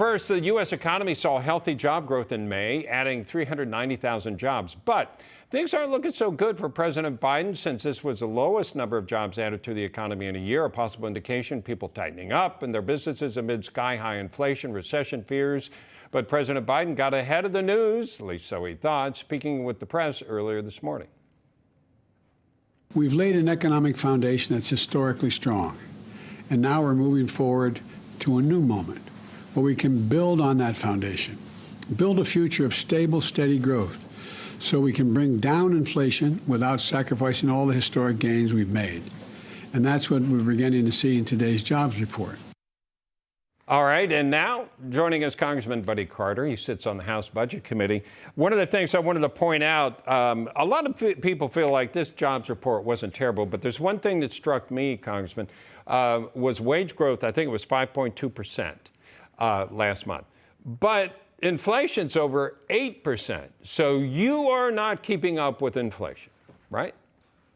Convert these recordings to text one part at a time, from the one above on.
First, the U.S. economy saw healthy job growth in May, adding 390,000 jobs. But things aren't looking so good for President Biden since this was the lowest number of jobs added to the economy in a year, a possible indication people tightening up in their businesses amid sky-high inflation, recession fears. But President Biden got ahead of the news, at least so he thought, speaking with the press earlier this morning. We've laid an economic foundation that's historically strong, and now we're moving forward to a new moment where we can build on that foundation, build a future of stable, steady growth, so we can bring down inflation without sacrificing all the historic gains we've made. And that's what we're beginning to see in today's jobs report. All right, and now joining us, Congressman Buddy Carter. He sits on the House Budget Committee. One of the things I wanted to point out, a lot of people feel like this jobs report wasn't terrible, but there's one thing that struck me, Congressman, was wage growth. I think it was 5.2%. Last month. But inflation's over 8%. So you are not keeping up with inflation, right?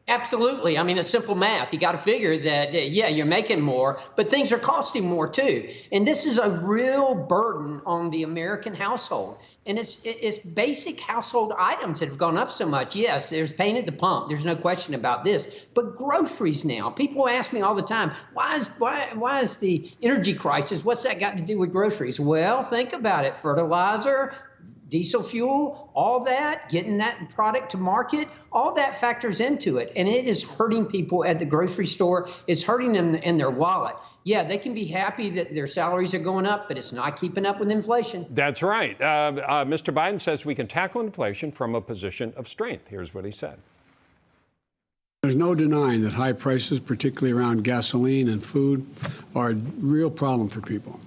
Absolutely. I mean, it's simple math. You got to figure that, yeah, you're making more, but things are costing more too. And this is a real burden on the American household. And it's basic household items that have gone up so much. Yes, there's pain at the pump. There's no question about this. But groceries now, people ask me all the time, why is the energy crisis, what's that got to do with groceries? Well, think about it. Fertilizer, diesel fuel, all that, getting that product to market, all that factors into it. And it is hurting people at the grocery store. It's hurting them in their wallet. Yeah, they can be happy that their salaries are going up, but it's not keeping up with inflation. That's right. Mr. Biden says we can tackle inflation from a position of strength. Here's what he said. There's no denying that high prices, particularly around gasoline and food, are a real problem for people.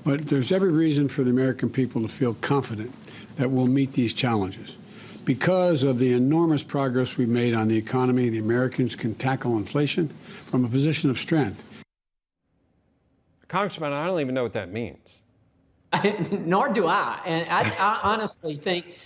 But there's every reason for the American people to feel confident that we'll meet these challenges. Because of the enormous progress we've made on the economy, the Americans can tackle inflation from a position of strength. Congressman, I don't even know what that means. Nor do I. And I honestly think,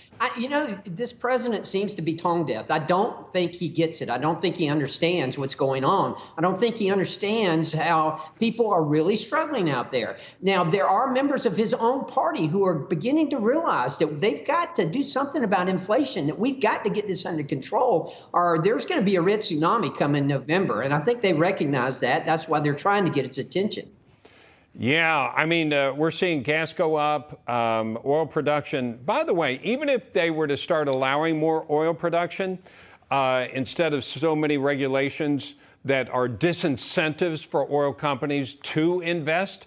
this president seems to be tone deaf. I don't think he gets it. I don't think he understands what's going on. I don't think he understands how people are really struggling out there. Now, there are members of his own party who are beginning to realize that they've got to do something about inflation, that we've got to get this under control, or there's going to be a red tsunami come in November. And I think they recognize that. That's why they're trying to get its attention. Yeah, I mean, we're seeing gas go up, oil production. By the way, even if they were to start allowing more oil production, instead of so many regulations that are disincentives for oil companies to invest,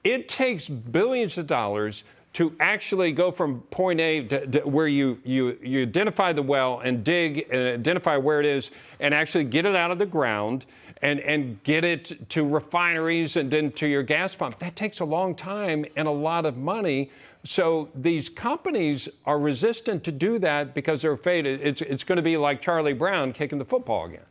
it takes billions of dollars to actually go from point A to where you identify the well and dig and identify where it is and actually get it out of the ground and get it to refineries and then to your gas pump. That takes a long time and a lot of money. So these companies are resistant to do that because they're afraid it's going to be like Charlie Brown kicking the football again.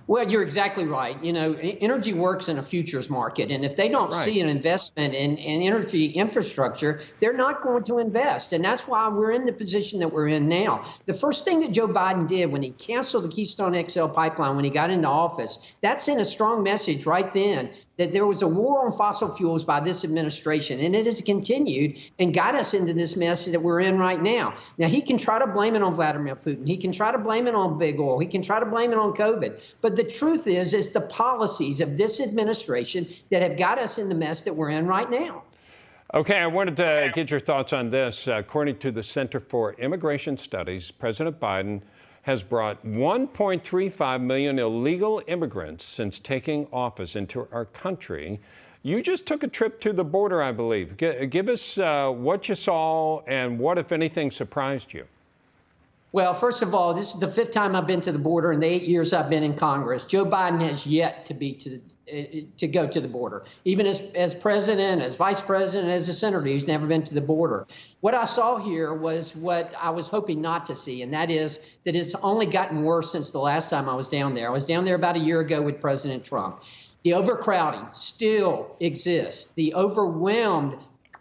Well, you're exactly right. Energy works in a futures market. And if they don't see an investment in energy infrastructure, they're not going to invest. And that's why we're in the position that we're in now. The first thing that Joe Biden did when he canceled the Keystone XL pipeline, when he got into office, that sent a strong message right then that there was a war on fossil fuels by this administration, and it has continued and got us into this mess that we're in right now. Now, he can try to blame it on Vladimir Putin. He can try to blame it on big oil. He can try to blame it on COVID. But the truth is, it's the policies of this administration that have got us in the mess that we're in right now. Okay, I wanted to get your thoughts on this. According to the Center for Immigration Studies, President Biden has brought 1.35 million illegal immigrants since taking office into our country. You just took a trip to the border, I believe. Give us what you saw and what, if anything, surprised you. Well, first of all, this is the 5th time I've been to the border in the 8 years I've been in Congress. Joe Biden has yet to be to go to the border. Even as president, as vice president, as a senator, he's never been to the border. What I saw here was what I was hoping not to see, and that is that it's only gotten worse since the last time I was down there. I was down there about a year ago with President Trump. The overcrowding still exists. The overwhelmed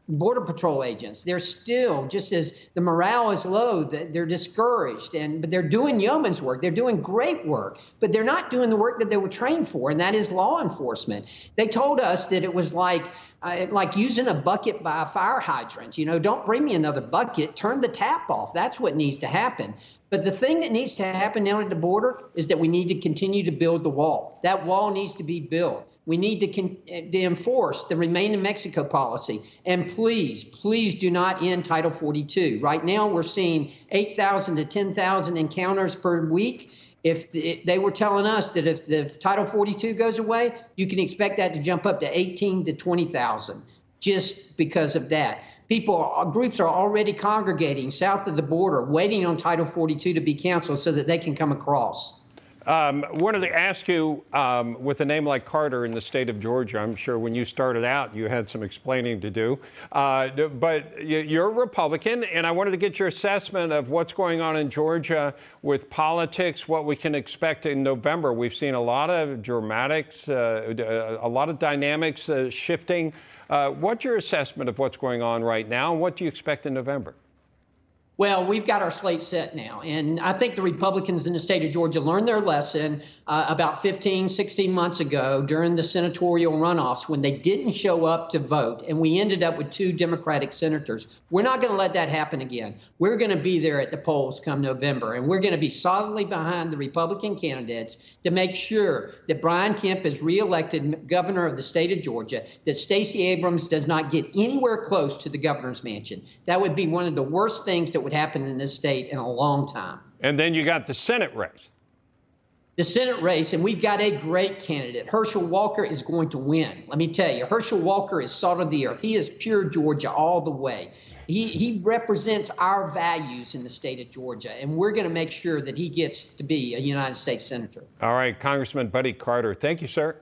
Border Patrol agents, they're still, just as the morale is low, they're discouraged, but they're doing yeoman's work. They're doing great work, but they're not doing the work that they were trained for, and that is law enforcement. They told us that it was like like using a bucket by a fire hydrant. Don't bring me another bucket. Turn the tap off. That's what needs to happen. But the thing that needs to happen down at the border is that we need to continue to build the wall. That wall needs to be built. We need to enforce the Remain in Mexico policy. And please, please do not end Title 42. Right now, we're seeing 8,000 to 10,000 encounters per week. If they were telling us that if the Title 42 goes away, you can expect that to jump up to 18 to 20,000 just because of that. Groups are already congregating south of the border, waiting on Title 42 to be canceled so that they can come across. Wanted to ask you, with a name like Carter in the state of Georgia, I'm sure when you started out, you had some explaining to do. But you're a Republican, and I wanted to get your assessment of what's going on in Georgia with politics, what we can expect in November. We've seen a lot of dramatics, a lot of dynamics shifting. What's your assessment of what's going on right now, and what do you expect in November? Well, we've got our slate set now, and I think the Republicans in the state of Georgia learned their lesson about 15, 16 months ago during the senatorial runoffs when they didn't show up to vote, and we ended up with 2 Democratic senators. We're not going to let that happen again. We're going to be there at the polls come November, and we're going to be solidly behind the Republican candidates to make sure that Brian Kemp is reelected governor of the state of Georgia, that Stacey Abrams does not get anywhere close to the governor's mansion. That would be one of the worst things that would happen in this state in a long time. And then you got the Senate race. The Senate race, and we've got a great candidate. Herschel Walker is going to win. Let me tell you, Herschel Walker is salt of the earth. He is pure Georgia all the way. He represents our values in the state of Georgia, and we're going to make sure that he gets to be a United States Senator. All right, Congressman Buddy Carter. Thank you, sir.